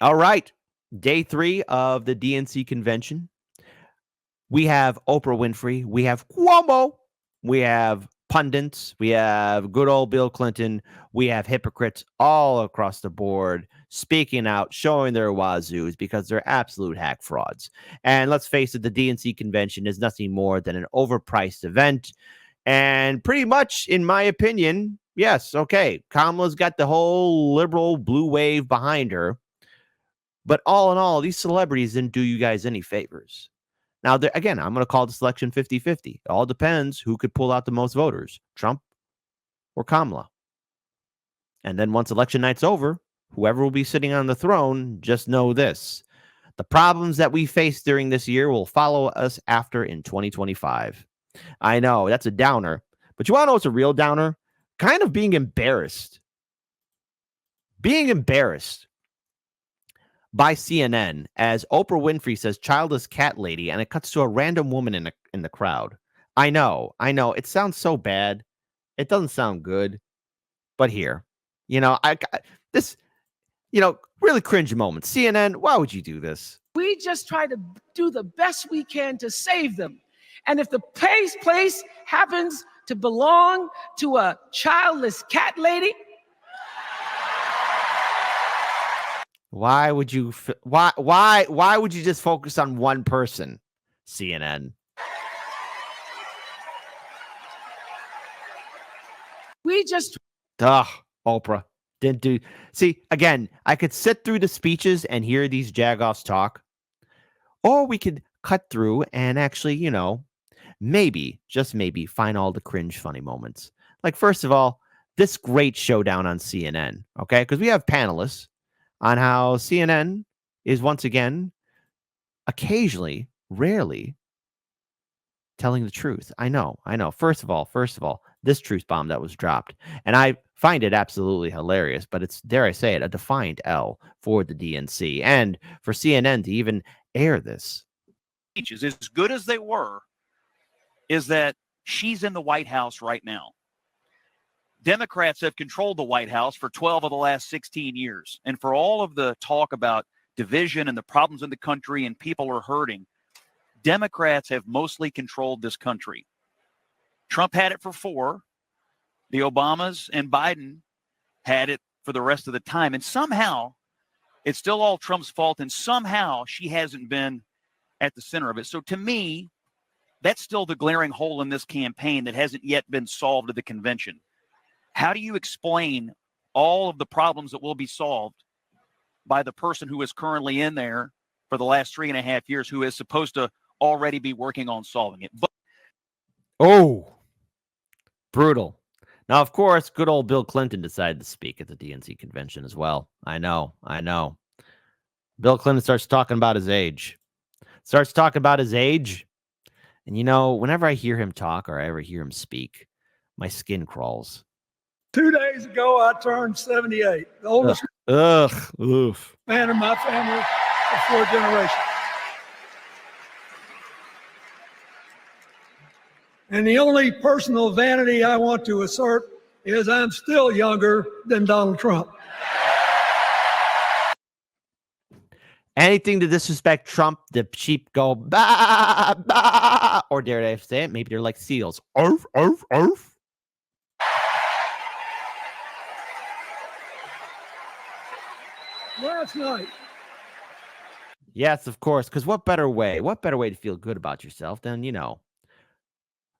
All right. Day 3 of the DNC convention. We have Oprah Winfrey. We have Cuomo. We have pundits. We have good old Bill Clinton. We have hypocrites all across the board speaking out, showing their wazoos because they're absolute hack frauds. And let's face it, the DNC convention is nothing more than an overpriced event. And pretty much, in my opinion, yes, okay, Kamala's got the whole liberal blue wave behind her. But all in all, these celebrities didn't do you guys any favors. Now, again, I'm going to call the selection 50-50. It all depends who could pull out the most voters, Trump or Kamala. And then once election night's over, whoever will be sitting on the throne, just know this. The problems that we face during this year will follow us after in 2025. I know, that's a downer. But you want to know what's a real downer? Kind of being embarrassed. Being embarrassed by CNN as Oprah Winfrey says childless cat lady, and it cuts to a random woman in the crowd. I know. It sounds so bad. It doesn't sound good. But here, really cringe moment. CNN, why would you do this? We just try to do the best we can to save them. And if the place happens to belong to a childless cat lady, why would you just focus on one person, CNN? we just Oprah didn't do. See, again, I could sit through the speeches and hear these jagoffs talk, or we could cut through and actually, maybe, just maybe, find all the cringe funny moments. Like, first of all, this great showdown on CNN, okay? Because we have panelists on how CNN is once again, occasionally, rarely telling the truth. I know. First of all, this truth bomb that was dropped, and I find it absolutely hilarious, but it's, dare I say it, a defiant L for the DNC and for CNN to even air this. As good as they were, is that she's in the White House right now. Democrats have controlled the White House for 12 of the last 16 years. And for all of the talk about division and the problems in the country and people are hurting, Democrats have mostly controlled this country. Trump had it for 4. The Obamas and Biden had it for the rest of the time. And somehow it's still all Trump's fault. And somehow she hasn't been at the center of it. So to me, that's still the glaring hole in this campaign that hasn't yet been solved at the convention. How do you explain all of the problems that will be solved by the person who is currently in there for the last 3.5 years, who is supposed to already be working on solving it? Brutal. Now, of course, good old Bill Clinton decided to speak at the DNC convention as well. I know. Bill Clinton starts talking about his age. And, whenever I hear him talk or I ever hear him speak, my skin crawls. 2 days ago, I turned 78, the oldest man in my family of 4 generations. And the only personal vanity I want to assert is I'm still younger than Donald Trump. Anything to disrespect Trump, the sheep go bah, bah, or dare I say it, maybe they're like seals. Arf, arf, arf. Last night. Yes, of course, because what better way to feel good about yourself than,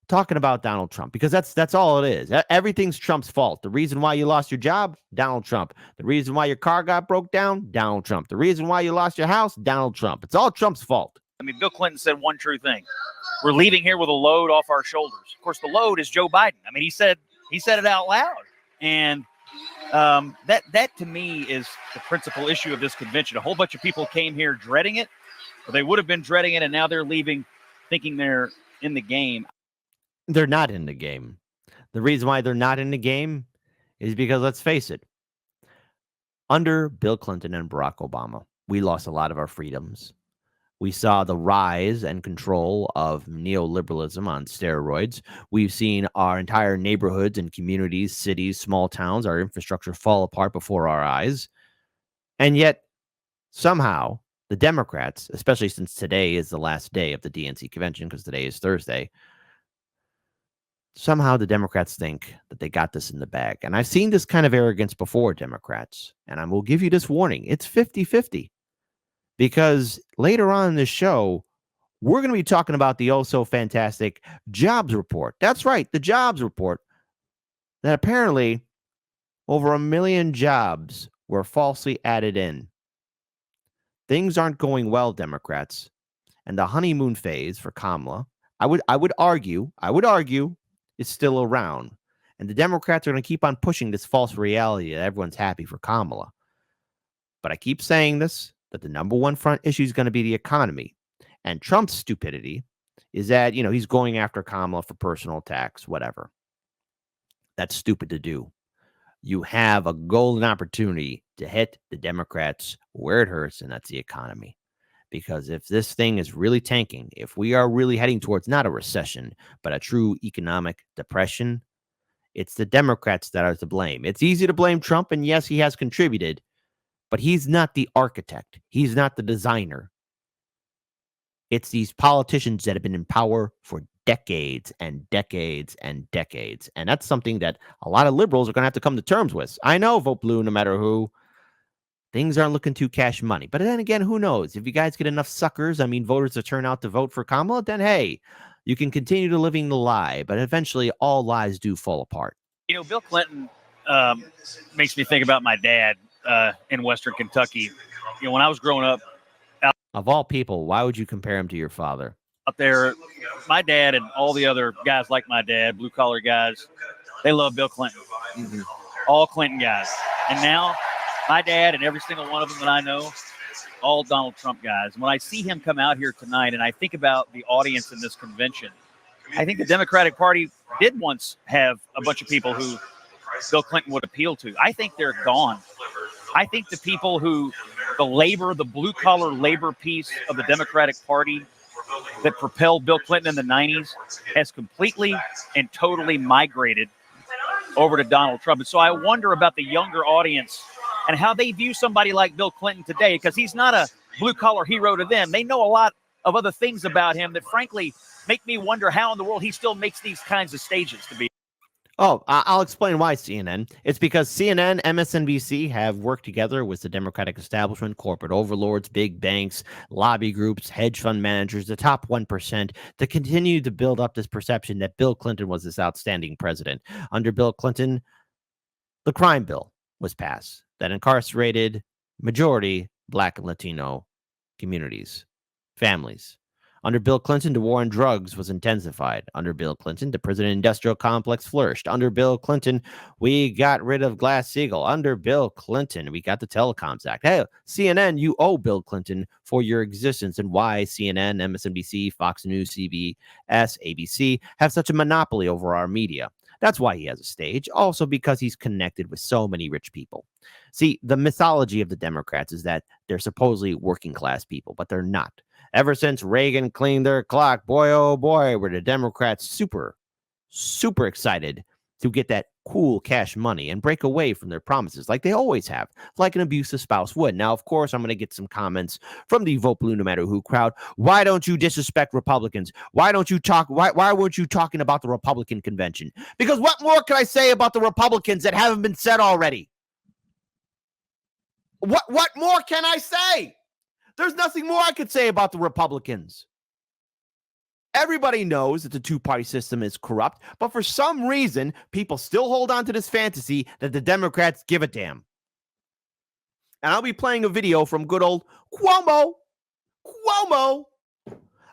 talking about Donald Trump, because that's all it is. Everything's Trump's fault. The reason why you lost your job, Donald Trump. The reason why your car got broke down, Donald Trump. The reason why you lost your house, Donald Trump. It's all Trump's fault. I mean, Bill Clinton said one true thing. We're leaving here with a load off our shoulders. Of course, the load is Joe Biden. I mean, he said it out loud. And that to me is the principal issue of this convention. A whole bunch of people came here dreading it, or they would have been dreading it, and now they're leaving thinking they're in the game. They're not in the game. The reason why they're not in the game is because, let's face it, under Bill Clinton and Barack Obama, we lost a lot of our freedoms. We saw the rise and control of neoliberalism on steroids. We've seen our entire neighborhoods and communities, cities, small towns, our infrastructure fall apart before our eyes. And yet, somehow the Democrats, especially since today is the last day of the DNC convention, because today is Thursday, somehow the Democrats think that they got this in the bag. And I've seen this kind of arrogance before, Democrats. And I will give you this warning. It's 50-50. Because later on in this show, we're going to be talking about the oh-so-fantastic jobs report. That's right, the jobs report. That apparently over 1 million jobs were falsely added in. Things aren't going well, Democrats. And the honeymoon phase for Kamala, I would argue, is still around. And the Democrats are going to keep on pushing this false reality that everyone's happy for Kamala. But I keep saying this, that the number one front issue is going to be the economy. And Trump's stupidity is that, he's going after Kamala for personal attacks, whatever. That's stupid to do. You have a golden opportunity to hit the Democrats where it hurts, and that's the economy. Because if this thing is really tanking, if we are really heading towards not a recession, but a true economic depression, it's the Democrats that are to blame. It's easy to blame Trump, and yes, he has contributed, but he's not the architect. He's not the designer. It's these politicians that have been in power for decades and decades and decades. And that's something that a lot of liberals are going to have to come to terms with. I know, vote blue no matter who. Things aren't looking too cash money. But then again, who knows? If you guys get enough suckers, voters to turn out to vote for Kamala, then hey, you can continue to living the lie. But eventually, all lies do fall apart. Bill Clinton makes me think about my dad in Western Kentucky. When I was growing up, of all people, why would you compare him to your father? Out there, my dad and all the other guys like my dad, blue-collar guys, they love Bill Clinton. Mm-hmm. All Clinton guys. And now, my dad and every single one of them that I know, all Donald Trump guys. And when I see him come out here tonight and I think about the audience in this convention, I think the Democratic Party did once have a bunch of people who Bill Clinton would appeal to. I think they're gone. I think the people who the blue-collar labor piece of the Democratic Party that propelled Bill Clinton in the 90s has completely and totally migrated over to Donald Trump. And so I wonder about the younger audience and how they view somebody like Bill Clinton today, because he's not a blue-collar hero to them. They know a lot of other things about him that, frankly, make me wonder how in the world he still makes these kinds of stages to be. Oh, I'll explain why, CNN. It's because CNN, MSNBC have worked together with the Democratic establishment, corporate overlords, big banks, lobby groups, hedge fund managers, the top 1%, to continue to build up this perception that Bill Clinton was this outstanding president. Under Bill Clinton, the crime bill was passed that incarcerated majority Black and Latino communities, families. Under Bill Clinton, the war on drugs was intensified. Under Bill Clinton, the prison industrial complex flourished. Under Bill Clinton, we got rid of Glass-Steagall. Under Bill Clinton, we got the Telecoms Act. Hey, CNN, you owe Bill Clinton for your existence and why CNN, MSNBC, Fox News, CBS, ABC have such a monopoly over our media. That's why he has a stage. Also because he's connected with so many rich people. See, the mythology of the Democrats is that they're supposedly working class people, but they're not. Ever since Reagan cleaned their clock, boy, oh boy, were the Democrats super, super excited to get that cool cash money and break away from their promises like they always have, like an abusive spouse would. Now, of course, I'm going to get some comments from the vote blue no matter who crowd. Why don't you disrespect Republicans? Why don't you talk? Why weren't you talking about the Republican convention? Because what more can I say about the Republicans that haven't been said already? What more can I say? There's nothing more I could say about the Republicans. Everybody knows that the two-party system is corrupt, but for some reason, people still hold on to this fantasy that the Democrats give a damn. And I'll be playing a video from good old Cuomo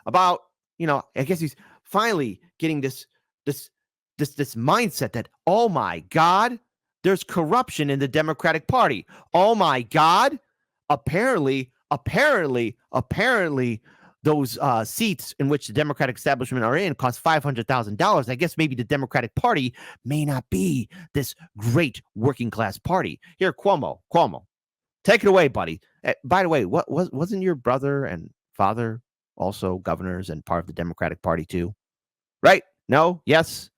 about, I guess he's finally getting this mindset that, oh my God, there's corruption in the Democratic Party. Oh my God, apparently, those seats in which the Democratic establishment are in cost $500,000. I guess maybe the Democratic Party may not be this great working class party. Here, Cuomo, take it away, buddy. By the way, wasn't your brother and father also governors and part of the Democratic Party too? Right? No? Yes?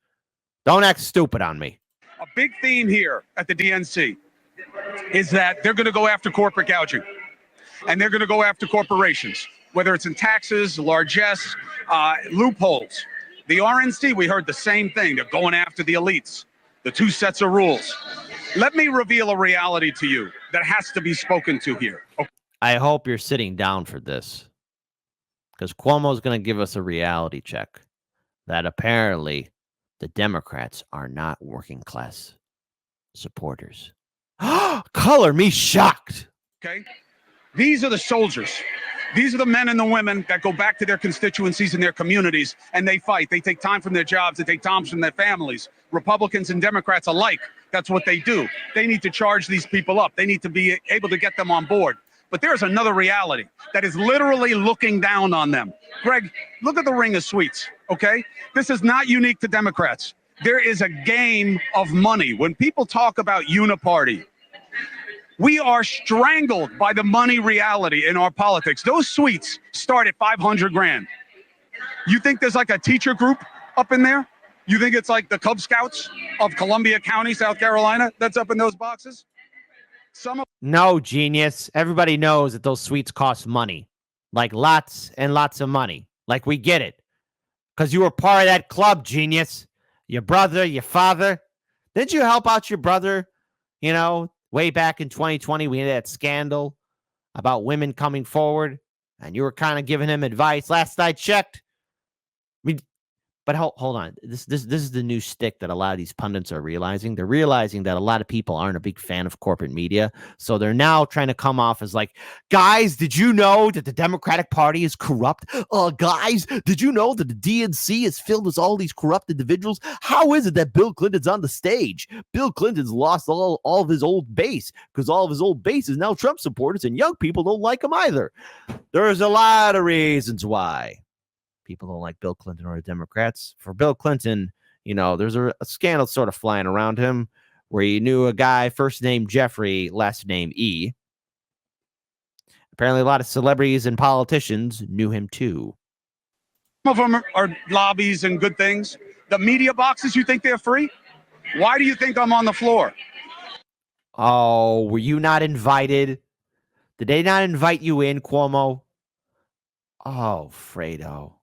Don't act stupid on me. A big theme here at the DNC is that they're going to go after corporate gouging. and they're going to go after corporations, whether it's in taxes, largesse, loopholes. The RNC, we heard the same thing. They're going after the elites, the two sets of rules. Let me reveal a reality to you that has to be spoken to here. Okay. I hope you're sitting down for this, because Cuomo's going to give us a reality check that apparently the Democrats are not working class supporters. Color me shocked. Okay. These are the soldiers. These are the men and the women that go back to their constituencies and their communities, and they fight. They take time from their jobs. They take time from their families. Republicans and Democrats alike, that's what they do. They need to charge these people up. They need to be able to get them on board. But there's another reality that is literally looking down on them. Greg, look at the ring of sweets, okay? This is not unique to Democrats. There is a game of money. When people talk about uniparty, we are strangled by the money reality in our politics. Those suites start at 500 grand. You think there's like a teacher group up in there? You think it's like the Cub Scouts of Columbia County, South Carolina, that's up in those boxes? No, genius. Everybody knows that those suites cost money, like lots and lots of money. Like, we get it, because you were part of that club, genius. Your brother, your father. Didn't you help out your brother, you know, way back in 2020, we had that scandal about women coming forward, and you were kind of giving him advice. Last I checked. But hold on. This is the new stick that a lot of these pundits are realizing. They're realizing that a lot of people aren't a big fan of corporate media. So they're now trying to come off as like, guys, did you know that the Democratic Party is corrupt? Guys, did you know that the DNC is filled with all these corrupt individuals? How is it that Bill Clinton's on the stage? Bill Clinton's lost all of his old base, because all of his old base is now Trump supporters, and young people don't like him either. There's a lot of reasons why people don't like Bill Clinton or the Democrats. For Bill Clinton, you know, there's a scandal sort of flying around him where he knew a guy, first name Jeffrey, last name E. Apparently a lot of celebrities and politicians knew him too. Some of them are lobbies and good things. The media boxes, you think they're free? Why do you think I'm on the floor? Oh, were you not invited? Did they not invite you in, Cuomo? Oh, Fredo.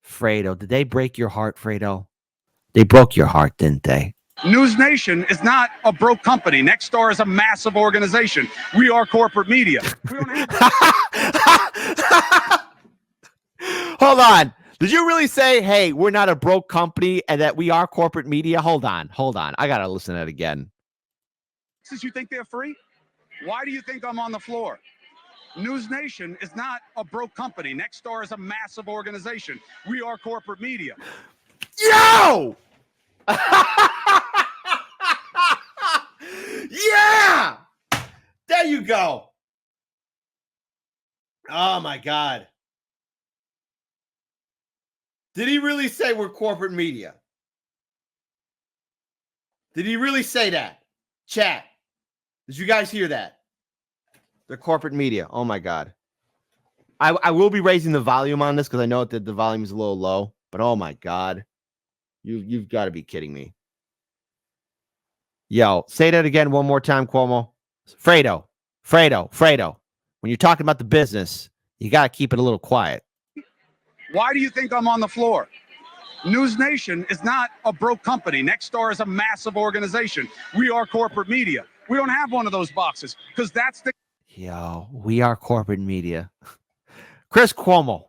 Fredo, did they break your heart, Fredo? They broke your heart, didn't they? News Nation is not a broke company. Nexstar is a massive organization. We are corporate media. We don't have Hold on. Did you really say, hey, we're not a broke company and that we are corporate media? Hold on. I got to listen to that again. Since you think they're free, why do you think I'm on the floor? News Nation is not a broke company. Nexstar is a massive organization. We are corporate media. Yo! Yeah! There you go. Oh, my God. Did he really say we're corporate media? Did he really say that? Chat. Did you guys hear that? The corporate media. Oh, my God. I will be raising the volume on this because I know that the volume is a little low. But, oh, my God. You've got to be kidding me. Yo, say that again one more time, Cuomo. Fredo. When you're talking about the business, you got to keep it a little quiet. Why do you think I'm on the floor? News Nation is not a broke company. Nexstar is a massive organization. We are corporate media. We don't have one of those boxes because that's the... Yo, we are corporate media. Chris Cuomo,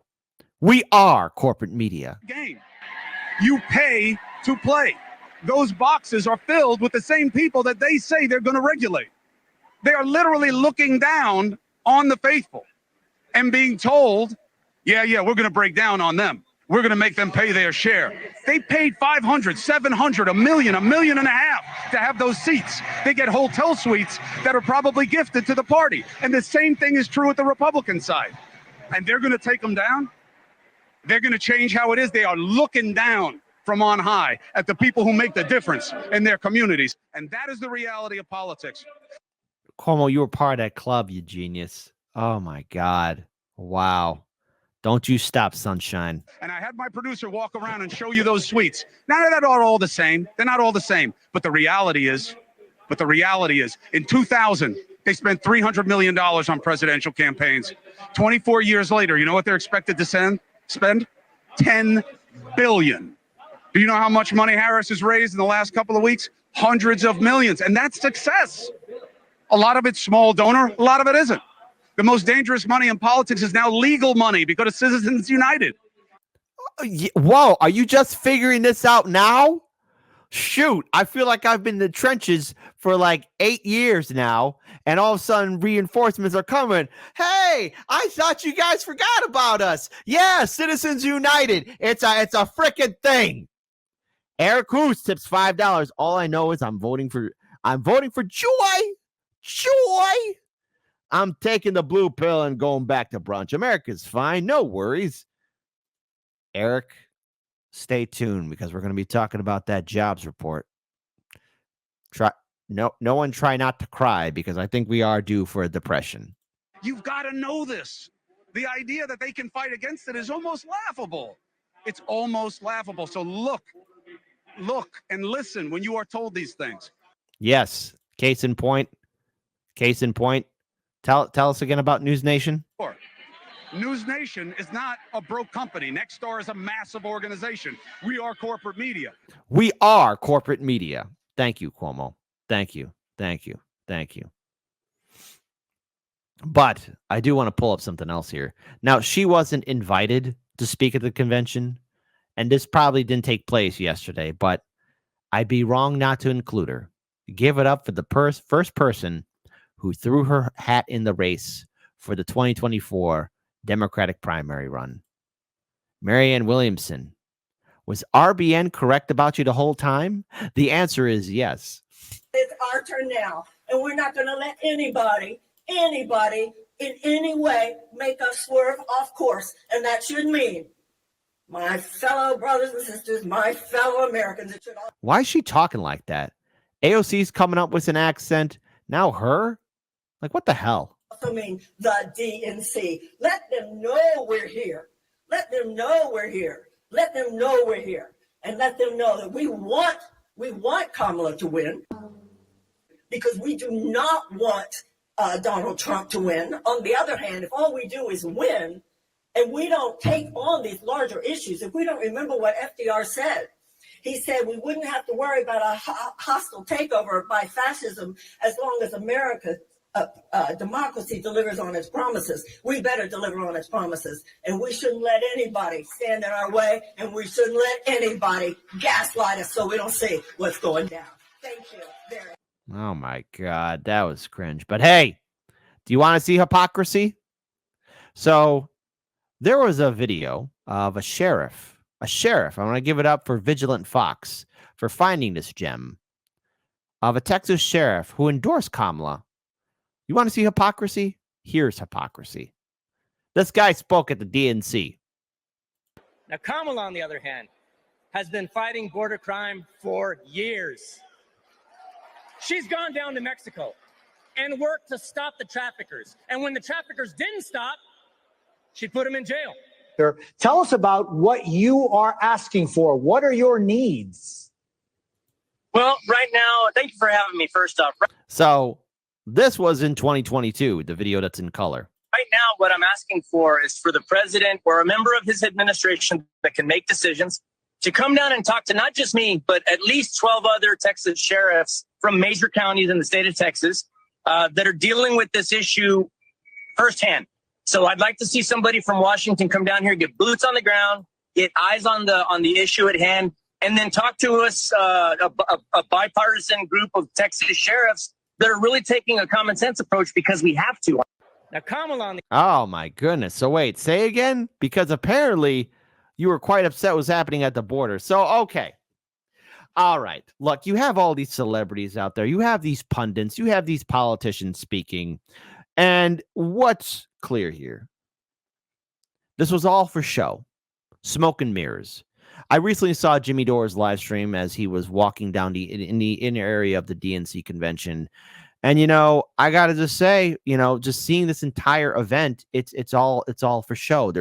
we are corporate media. Game. You pay to play. Those boxes are filled with the same people that they say they're going to regulate. They are literally looking down on the faithful and being told, yeah, we're going to break down on them. We're going to make them pay their share. They paid $500,000, $700,000, $1 million, $1.5 million to have those seats. They get hotel suites that are probably gifted to the party. And the same thing is true with the Republican side. And they're going to take them down. They're going to change how it is. They are looking down from on high at the people who make the difference in their communities. And that is the reality of politics. Cuomo, you were part of that club, you genius. Oh, my God. Wow. Don't you stop, sunshine. And I had my producer walk around and show you those suites. Now, they're not all the same. They're not all the same. But the reality is, in 2000, They spent $300 million on presidential campaigns. 24 years later, you know what they're expected to spend? $10 billion. Do you know how much money Harris has raised in the last couple of weeks? Hundreds of millions. And that's success. A lot of it's small donor, a lot of it isn't. The most dangerous money in politics is now legal money because of Citizens United. Whoa, are you just figuring this out now? Shoot, I feel like I've been in the trenches for like 8 years now, and all of a sudden reinforcements are coming. Hey, I thought you guys forgot about us. Yeah, Citizens United. It's a freaking thing. Eric Cruz tips $5. All I know is I'm voting for joy. Joy. I'm taking the blue pill and going back to brunch. America's fine. No worries. Eric, stay tuned because we're going to be talking about that jobs report. No one try not to cry because I think we are due for a depression. You've got to know this. The idea that they can fight against it is almost laughable. It's almost laughable. So look and listen when you are told these things. Yes. Case in point. Tell us again about News Nation. Sure. News Nation is not a broke company. Nexstar is a massive organization. We are corporate media. We are corporate media. Thank you, Cuomo. Thank you. But I do want to pull up something else here. Now, she wasn't invited to speak at the convention, and this probably didn't take place yesterday, but I'd be wrong not to include her. Give it up for the first person who threw her hat in the race for the 2024 Democratic primary run. Marianne Williamson. Was RBN correct about you the whole time? The answer is yes. It's our turn now, and we're not going to let anybody in any way make us swerve off course. And that should mean my fellow brothers and sisters, my fellow Americans. It should all. Why is she talking like that? AOC's coming up with an accent. Now her? Like, what the hell? Also mean the DNC. Let them know we're here. Let them know we're here. Let them know we're here. And let them know that we want Kamala to win because we do not want Donald Trump to win. On the other hand, if all we do is win and we don't take on these larger issues, if we don't remember what FDR said, he said we wouldn't have to worry about a hostile takeover by fascism as long as America democracy delivers on its promises. We better deliver on its promises, and we shouldn't let anybody stand in our way, and we shouldn't let anybody gaslight us so we don't see what's going down. Thank you very much. Oh my God, that was cringe. But hey, do you want to see hypocrisy? So there was a video of a sheriff. I want to give it up for Vigilant Fox for finding this gem of a Texas sheriff who endorsed Kamala. You want to see hypocrisy? Here's hypocrisy. This guy spoke at the DNC. Now, Kamala, on the other hand, has been fighting border crime for years. She's gone down to Mexico and worked to stop the traffickers. And when the traffickers didn't stop, she put them in jail. Tell us about what you are asking for. What are your needs? Well, right now, thank you for having me, first off. So this was in 2022, the video that's in color. Right now, what I'm asking for is for the president or a member of his administration that can make decisions to come down and talk to not just me, but at least 12 other Texas sheriffs from major counties in the state of Texas that are dealing with this issue firsthand. So I'd like to see somebody from Washington come down here, get boots on the ground, get eyes on the issue at hand, and then talk to us, a bipartisan group of Texas sheriffs that are really taking a common sense approach because we have to. Now, Kamala on the— Oh my goodness. So wait, say again? Because apparently you were quite upset what's happening at the border. So, okay. All right. Look, you have all these celebrities out there. You have these pundits. You have these politicians speaking. And what's clear here? This was all for show. Smoke and mirrors. I recently saw Jimmy Dore's live stream as he was walking down in the inner area of the DNC convention. And, you know, I got to just say, you know, just seeing this entire event, it's all for show.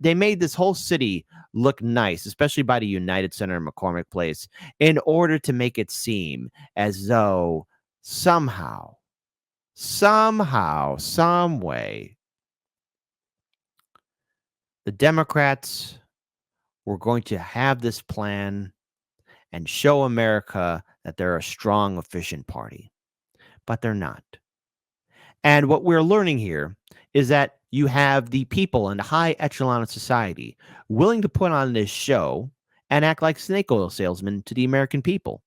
They made this whole city look nice, especially by the United Center in McCormick Place, in order to make it seem as though somehow somehow, some way, the Democrats were going to have this plan and show America that they're a strong, efficient party. But they're not. And what we're learning here is that you have the people in the high echelon of society willing to put on this show and act like snake oil salesmen to the American people.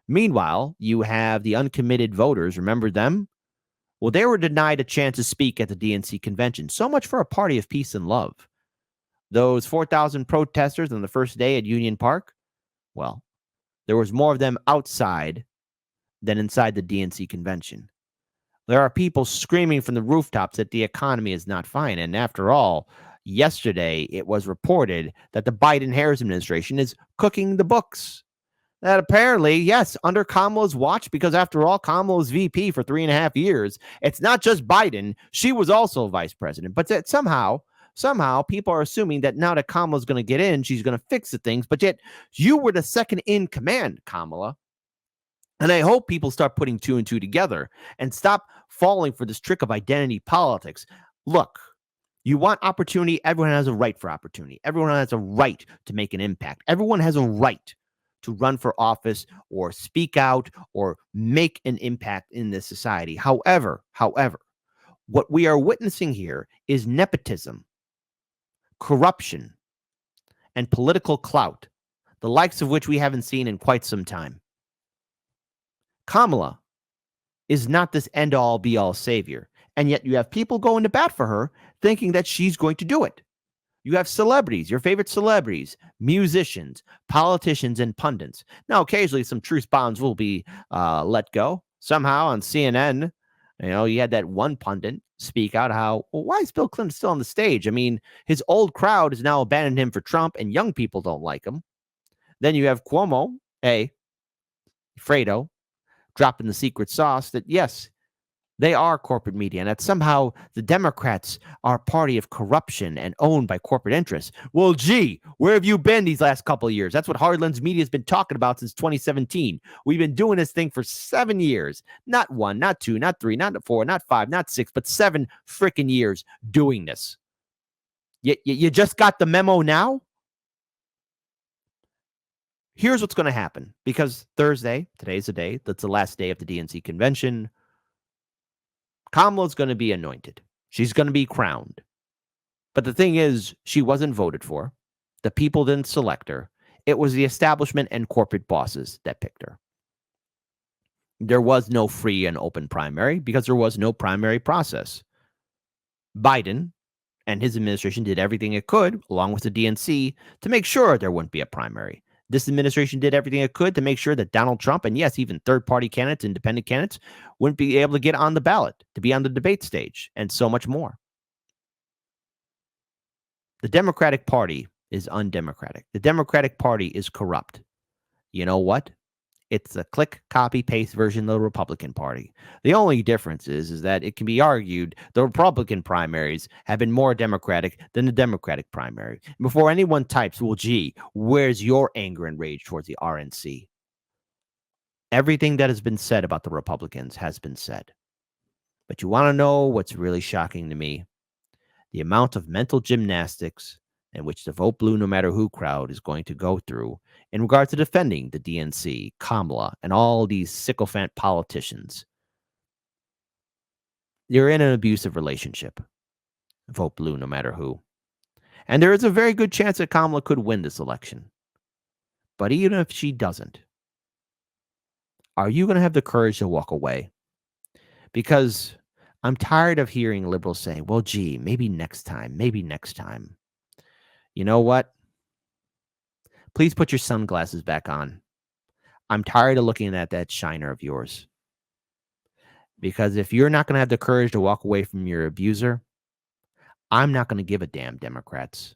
Meanwhile, you have the uncommitted voters. Remember them? Well, they were denied a chance to speak at the DNC convention. So much for a party of peace and love. Those 4,000 protesters on the first day at Union Park, well, there was more of them outside than inside the DNC convention. There are people screaming from the rooftops that the economy is not fine. And after all, yesterday it was reported that the Biden-Harris administration is cooking the books. That apparently, yes, under Kamala's watch, because after all, Kamala was VP for 3.5 years. It's not just Biden. She was also vice president. But that somehow people are assuming that now that Kamala's going to get in, she's going to fix the things. But yet you were the second in command, Kamala. And I hope people start putting 2 and 2 together and stop falling for this trick of identity politics. Look, you want opportunity. Everyone has a right for opportunity. Everyone has a right to make an impact. Everyone has a right to run for office or speak out or make an impact in this society. However, what we are witnessing here is nepotism, corruption, and political clout, the likes of which we haven't seen in quite some time. Kamala is not this end-all, be-all savior, and yet you have people going to bat for her thinking that she's going to do it. You have celebrities, your favorite celebrities, musicians, politicians, and pundits. Now, occasionally some truth bombs will be let go. Somehow on CNN, you had that one pundit speak out how, well, why is Bill Clinton still on the stage? I mean, his old crowd has now abandoned him for Trump, and young people don't like him. Then you have Cuomo, Fredo, dropping the secret sauce that, yes, they are corporate media, and that somehow the Democrats are a party of corruption and owned by corporate interests. Well, gee, where have you been these last couple of years? That's what Hardland's media has been talking about since 2017. We've been doing this thing for 7 years. Not 1, not 2, not 3, not 4, not 5, not 6, but 7 freaking years doing this. You just got the memo now? Here's what's going to happen, because Thursday, today's the day, that's the last day of the DNC convention. Kamala's going to be anointed. She's going to be crowned. But the thing is, she wasn't voted for. The people didn't select her. It was the establishment and corporate bosses that picked her. There was no free and open primary because there was no primary process. Biden and his administration did everything it could, along with the DNC, to make sure there wouldn't be a primary. This administration did everything it could to make sure that Donald Trump, and yes, even third-party candidates, independent candidates, wouldn't be able to get on the ballot, to be on the debate stage, and so much more. The Democratic Party is undemocratic. The Democratic Party is corrupt. You know what? It's a click, copy, paste version of the Republican Party. The only difference is that it can be argued the Republican primaries have been more democratic than the Democratic primary. Before anyone types, well, gee, where's your anger and rage towards the RNC? Everything that has been said about the Republicans has been said. But you want to know what's really shocking to me? The amount of mental gymnastics in which the vote blue no matter who crowd is going to go through in regard to defending the DNC, Kamala, and all these sycophant politicians. You're in an abusive relationship. Vote blue no matter who. And there is a very good chance that Kamala could win this election. But even if she doesn't, are you going to have the courage to walk away? Because I'm tired of hearing liberals say, well, gee, maybe next time, maybe next time. You know what? Please put your sunglasses back on. I'm tired of looking at that shiner of yours. Because if you're not going to have the courage to walk away from your abuser, I'm not going to give a damn, Democrats.